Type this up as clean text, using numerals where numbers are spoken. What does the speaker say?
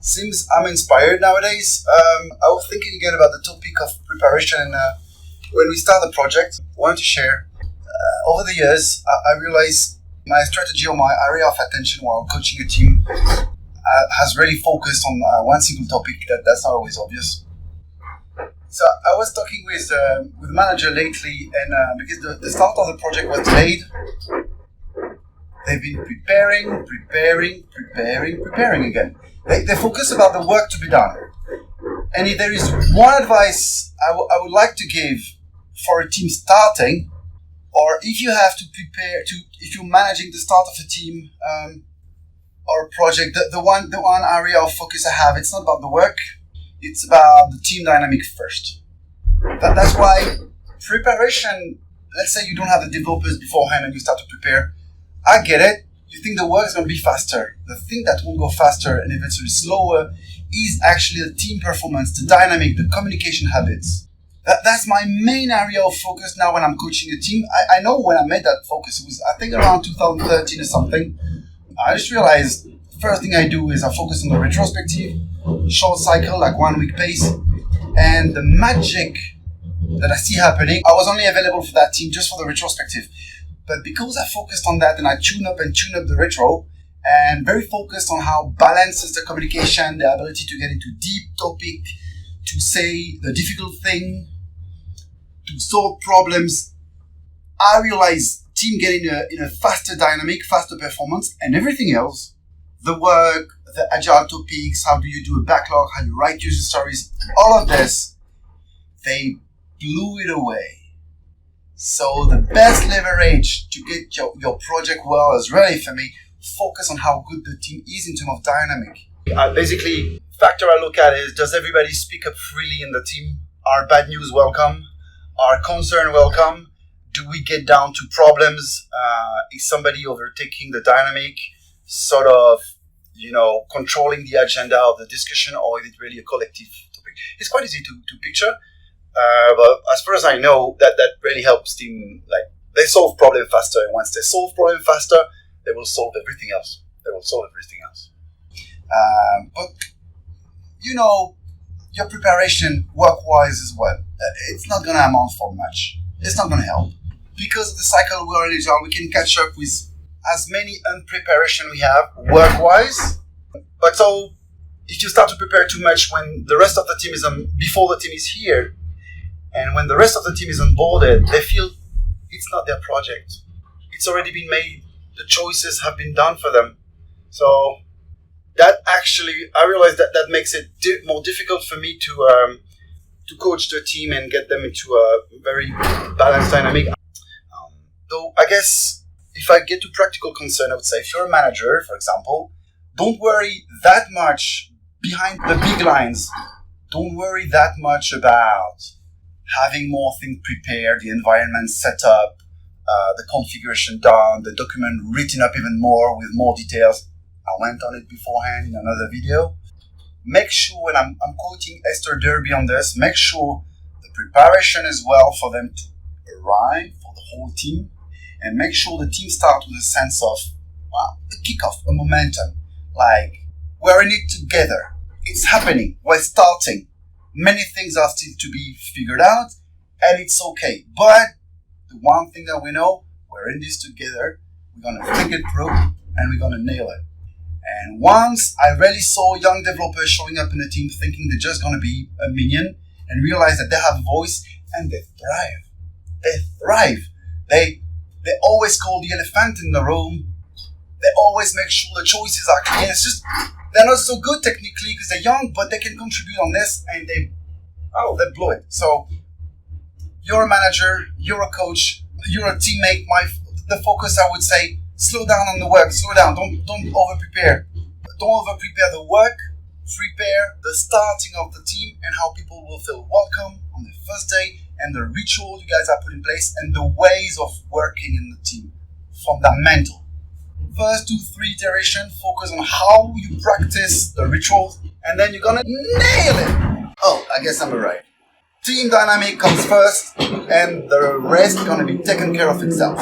Seems I'm inspired nowadays. I was thinking again about the topic of preparation, and when we start the project, I wanted to share. Over the years, I realized my strategy or my area of attention while coaching a team has really focused on one single topic that's not always obvious. So I was talking with the manager lately, and because the start of the project was delayed, they've been preparing again. They focus about the work to be done. And if there is one advice I would like to give for a team starting, or if you have to prepare if you're managing the start of a team or a project, the one area of focus I have, it's not about the work, it's about the team dynamic first. That's why preparation, let's say you don't have the developers beforehand and you start to prepare, I get it. You think the work is going to be faster. The thing that will go faster and eventually slower is actually the team performance, the dynamic, the communication habits. That's my main area of focus now when I'm coaching a team. I know when I made that focus, it was I think around 2013 or something. I just realized the first thing I do is I focus on the retrospective, short cycle, like 1 week pace, and the magic that I see happening. I was only available for that team just for the retrospective. But because I focused on that and I tune up the retro, and very focused on how balances the communication, the ability to get into deep topic, to say the difficult thing, to solve problems, I realized team getting in a faster dynamic, faster performance, and everything else, the work, the agile topics, how do you do a backlog, how you write user stories, all of this, they blew it away. So the best leverage to get your project well is really, for me, focus on how good the team is in terms of dynamic. Basically, factor I look at is, does everybody speak up freely in the team? Are bad news welcome? Are concern welcome? Do we get down to problems? Is somebody overtaking the dynamic, sort of, controlling the agenda of the discussion, or is it really a collective topic? It's quite easy to picture. But as far as I know, that really helps team. Like, they solve problem faster, and once they solve problem faster, they will solve everything else. But your preparation work-wise as well, it's not going to amount for much. It's not going to help. Because of the cycle we're in Agile, we can catch up with as many unpreparation we have work-wise. But so, if you start to prepare too much when the rest of the team is before the team is here, and when the rest of the team is onboarded, they feel it's not their project. It's already been made. The choices have been done for them. So that actually, I realized that makes it more difficult for me to coach the team and get them into a very balanced dynamic. Though I guess if I get to practical concern, I would say if you're a manager, for example, don't worry that much behind the big lines. Don't worry that much about having more things prepared, the environment set up, the configuration done, the document written up even more with more details. I went on it beforehand in another video. Make sure, when I'm quoting Esther Derby on this, make sure the preparation is well for them to arrive, for the whole team, and make sure the team starts with a sense of, a kickoff, a momentum. Like, we're in it together. It's happening. We're starting. Many things are still to be figured out, and it's okay. But the one thing that we know, we're in this together. We're going to think it through, and we're going to nail it. And once I really saw young developers showing up in a team thinking they're just going to be a minion, and realize that they have a voice, and they thrive. They always call the elephant in the room. They always make sure the choices are clear. It's just, they're not so good technically because they're young, but they can contribute on this, and they blow it. So you're a manager, you're a coach, you're a teammate. The focus, I would say, slow down on the work. Slow down. Don't over prepare. Don't over prepare the work. Prepare the starting of the team and how people will feel welcome on the first day, and the ritual you guys have put in place, and the ways of working in the team. Fundamental. First 2-3 iteration, focus on how you practice the rituals, and then you're gonna nail it. Oh, I guess I'm right. Team dynamic comes first, and the rest is gonna be taken care of itself.